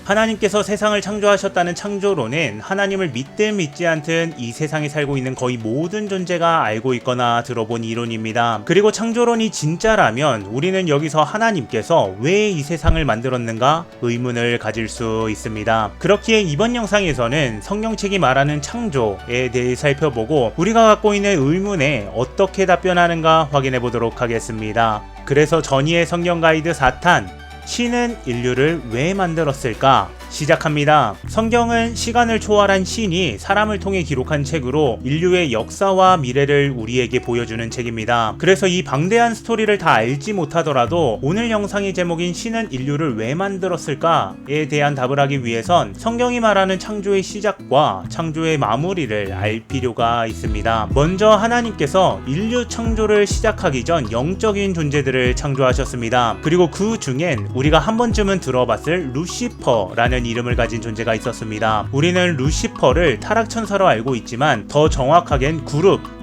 하나님께서 세상을 창조하셨다는 창조론은 하나님을 믿든 믿지 않든 이 세상에 살고 있는 거의 모든 존재가 알고 있거나 들어본 이론입니다. 그리고 창조론이 진짜라면 우리는 여기서 하나님께서 왜 이 세상을 만들었는가 의문을 가질 수 있습니다. 그렇기에 이번 영상에서는 성경책이 말하는 창조에 대해 살펴보고 우리가 갖고 있는 의문에 어떻게 답변하는가 확인해 보도록 하겠습니다. 그래서 전이의 성경 가이드 4탄 신은 인류를 왜 만들었을까? 시작합니다. 성경은 시간을 초월한 신이 사람을 통해 기록한 책으로 인류의 역사와 미래를 우리에게 보여주는 책입니다. 그래서 이 방대한 스토리를 다 알지 못하더라도 오늘 영상의 제목인 신은 인류를 왜 만들었을까에 대한 답을 하기 위해선 성경이 말하는 창조의 시작과 창조의 마무리를 알 필요가 있습니다. 먼저 하나님께서 인류 창조를 시작하기 전 영적인 존재들을 창조하셨습니다. 그리고 그 중엔 우리가 한 번쯤은 들어봤을 루시퍼라는 이름을 가진 존재가 있었습니다. 우리는 루시퍼를 타락천사로 알고 있지만 더 정확하겐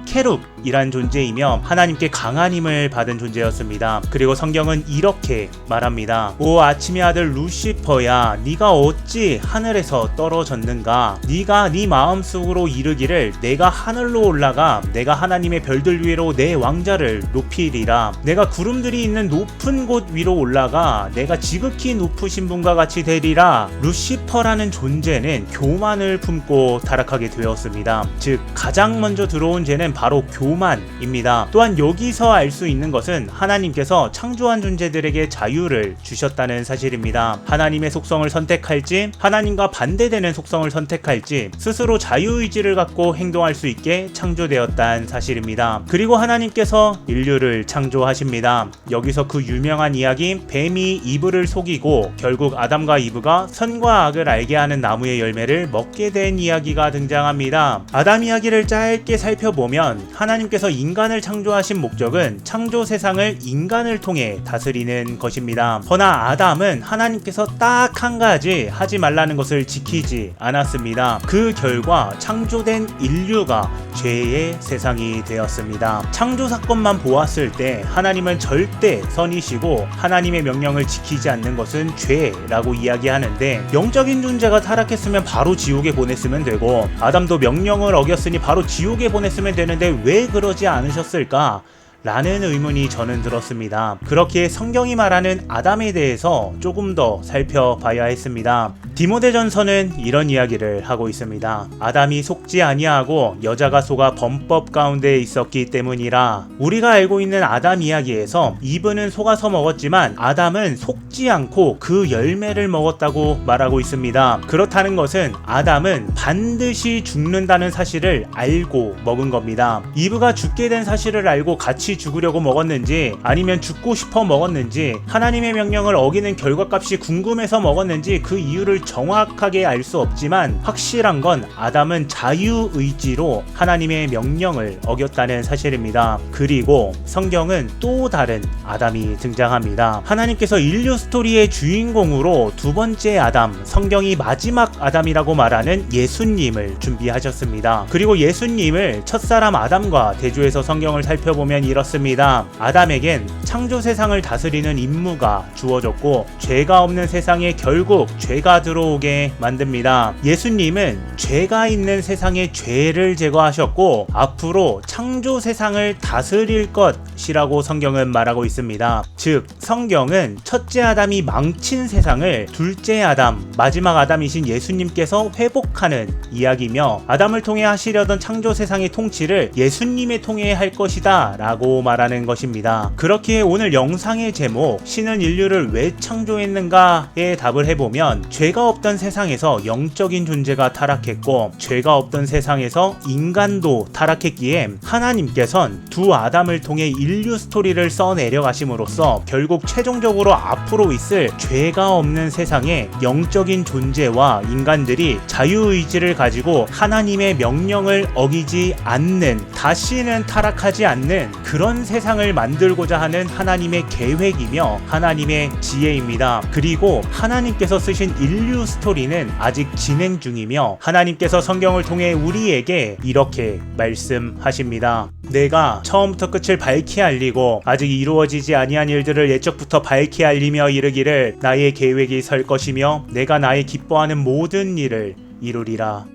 케룹이란 존재이며 하나님께 강한 힘을 받은 존재였습니다. 그리고 성경은 이렇게 말합니다. 오 아침의 아들 루시퍼야, 네가 어찌 하늘에서 떨어졌는가? 네가 네 마음속으로 이르기를 내가 하늘로 올라가 내가 하나님의 별들 위로 내 왕자를 높이리라. 내가 구름들이 있는 높은 곳 위로 올라가 내가 지극히 높으신 분과 같이 되리라. 루시퍼라는 존재는 교만을 품고 타락하게 되었습니다. 즉 가장 먼저 들어온 죄는 바로 교만입니다. 또한 여기서 알 수 있는 것은 하나님께서 창조한 존재들에게 자유를 주셨다는 사실입니다. 하나님의 속성을 선택할지 하나님과 반대되는 속성을 선택할지 스스로 자유의지를 갖고 행동할 수 있게 창조되었다는 사실입니다. 그리고 하나님께서 인류를 창조하십니다. 여기서 그 유명한 이야기 뱀이 이브를 속이고 결국 아담과 이브가 선과 악을 알게 하는 나무의 열매를 먹게 된 이야기가 등장합니다. 아담 이야기를 짧게 살펴보면 하나님께서 인간을 창조하신 목적은 창조 세상을 인간을 통해 다스리는 것입니다. 허나 아담은 하나님께서 딱 한 가지 하지 말라는 것을 지키지 않았습니다. 그 결과 창조된 인류가 죄의 세상이 되었습니다. 창조 사건만 보았을 때 하나님은 절대 선이시고 하나님의 명령을 지키지 않는 것은 죄라고 이야기하는데 영적인 존재가 타락했으면 바로 지옥에 보냈으면 되고 아담도 명령을 어겼으니 바로 지옥에 보냈으면 되는데 왜 그러지 않으셨을까? 라는 의문이 저는 들었습니다. 그렇기에 성경이 말하는 아담에 대해서 조금 더 살펴봐야 했습니다. 디모데전서는 이런 이야기를 하고 있습니다. 아담이 속지 아니하고 여자가 속아 범법 가운데 있었기 때문이라. 우리가 알고 있는 아담 이야기에서 이브는 속아서 먹었지만 아담은 속지 않고 그 열매를 먹었다고 말하고 있습니다. 그렇다는 것은 아담은 반드시 죽는다는 사실을 알고 먹은 겁니다. 이브가 죽게 된 사실을 알고 같이 죽으려고 먹었는지 아니면 죽고 싶어 먹었는지 하나님의 명령을 어기는 결과값이 궁금해서 먹었는지 그 이유를 정확하게 알 수 없지만 확실한 건 아담은 자유의지로 하나님의 명령을 어겼다는 사실입니다. 그리고 성경은 또 다른 아담이 등장합니다. 하나님께서 인류 스토리의 주인공으로 두 번째 아담, 성경이 마지막 아담이라고 말하는 예수님을 준비하셨습니다. 그리고 예수님을 첫사람 아담과 대조해서 성경을 살펴보면 이렇습니다. 아담에겐 창조 세상을 다스리는 임무가 주어졌고 죄가 없는 세상에 결국 죄가 들어오게 만듭니다. 예수님은 죄가 있는 세상의 죄를 제거하셨고 앞으로 창조 세상을 다스릴 것이라고 성경은 말하고 있습니다. 즉 성경은 첫째 아담이 망친 세상을 둘째 아담, 마지막 아담이신 예수님께서 회복하는 이야기며 아담을 통해 하시려던 창조 세상의 통치를 예수님에 통해 할 것이다 라고 말하는 것입니다. 그렇기에 오늘 영상의 제목 신은 인류를 왜 창조했는가에 답을 해보면 죄가 없던 세상에서 영적인 존재가 타락했고 죄가 없던 세상에서 인간도 타락했기에 하나님께선 두 아담을 통해 인류 스토리를 써내려 가심으로써 결국 최종적으로 앞으로 있을 죄가 없는 세상에 영적인 존재와 인간들이 자유의지를 가지고 하나님의 명령을 어기지 않는, 다시는 타락하지 않는 그런 세상을 만들고자 하는 하나님의 계획이며 하나님의 지혜입니다. 그리고 하나님께서 쓰신 인류 인류 스토리는 아직 진행 중이며 하나님께서 성경을 통해 우리에게 이렇게 말씀하십니다. 내가 처음부터 끝을 밝히 알리고 아직 이루어지지 아니한 일들을 예적부터 밝히 알리며 이르기를 나의 계획이 설 것이며 내가 나의 기뻐하는 모든 일을 이루리라.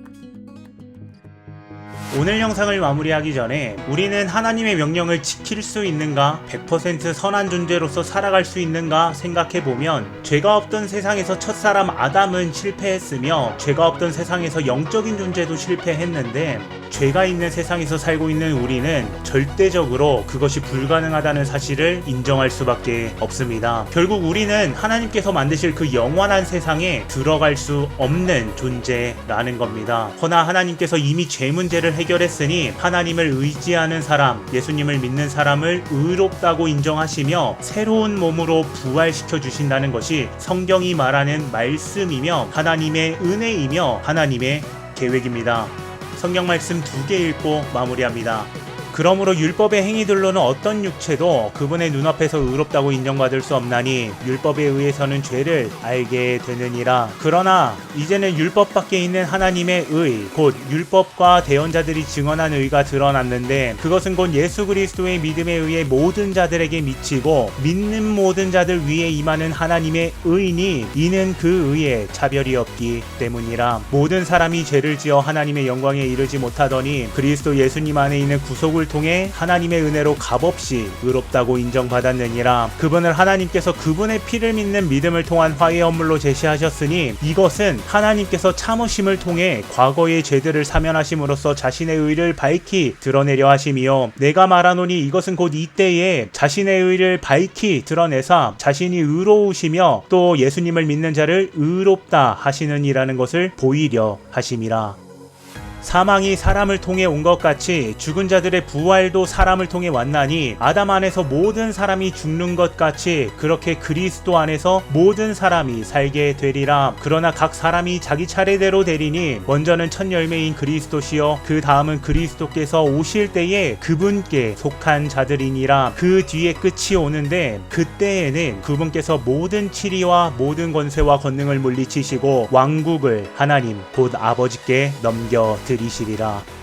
오늘 영상을 마무리하기 전에 우리는 하나님의 명령을 지킬 수 있는가? 100% 선한 존재로서 살아갈 수 있는가? 생각해보면 죄가 없던 세상에서 첫사람 아담은 실패했으며 죄가 없던 세상에서 영적인 존재도 실패했는데 죄가 있는 세상에서 살고 있는 우리는 절대적으로 그것이 불가능하다는 사실을 인정할 수밖에 없습니다. 결국 우리는 하나님께서 만드실 그 영원한 세상에 들어갈 수 없는 존재라는 겁니다. 허나 하나님께서 이미 죄 문제를 해결했으니 하나님을 의지하는 사람, 예수님을 믿는 사람을 의롭다고 인정하시며 새로운 몸으로 부활시켜 주신다는 것이 성경이 말하는 말씀이며 하나님의 은혜이며 하나님의 계획입니다. 성경 말씀 2개 읽고 마무리합니다. 그러므로 율법의 행위들로는 어떤 육체도 그분의 눈앞에서 의롭다고 인정받을 수 없나니 율법에 의해서는 죄를 알게 되느니라. 그러나 이제는 율법 밖에 있는 하나님의 의, 곧 율법과 대언자들이 증언한 의가 드러났는데 그것은 곧 예수 그리스도의 믿음에 의해 모든 자들에게 미치고 믿는 모든 자들 위에 임하는 하나님의 의니 이는 그 의에 차별이 없기 때문이라. 모든 사람이 죄를 지어 하나님의 영광에 이르지 못하더니 그리스도 예수님 안에 있는 구속을 통해 하나님의 은혜로 값없이 의롭다고 인정받았느니라. 그분을 하나님께서 그분의 피를 믿는 믿음을 통한 화해 헌물로 제시하셨으니 이것은 하나님께서 참으심을 통해 과거의 죄들을 사면하심으로써 자신의 의를 밝히 드러내려 하심이요 내가 말하노니 이것은 곧 이때에 자신의 의를 밝히 드러내사 자신이 의로우시며 또 예수님을 믿는 자를 의롭다 하시는 이라는 것을 보이려 하심이라. 사망이 사람을 통해 온 것 같이 죽은 자들의 부활도 사람을 통해 왔나니 아담 안에서 모든 사람이 죽는 것 같이 그렇게 그리스도 안에서 모든 사람이 살게 되리라. 그러나 각 사람이 자기 차례대로 되리니 먼저는 첫 열매인 그리스도시요 그 다음은 그리스도께서 오실 때에 그분께 속한 자들이니라. 그 뒤에 끝이 오는데 그때에는 그분께서 모든 치리와 모든 권세와 권능을 물리치시고 왕국을 하나님 곧 아버지께 넘겨드리시리라.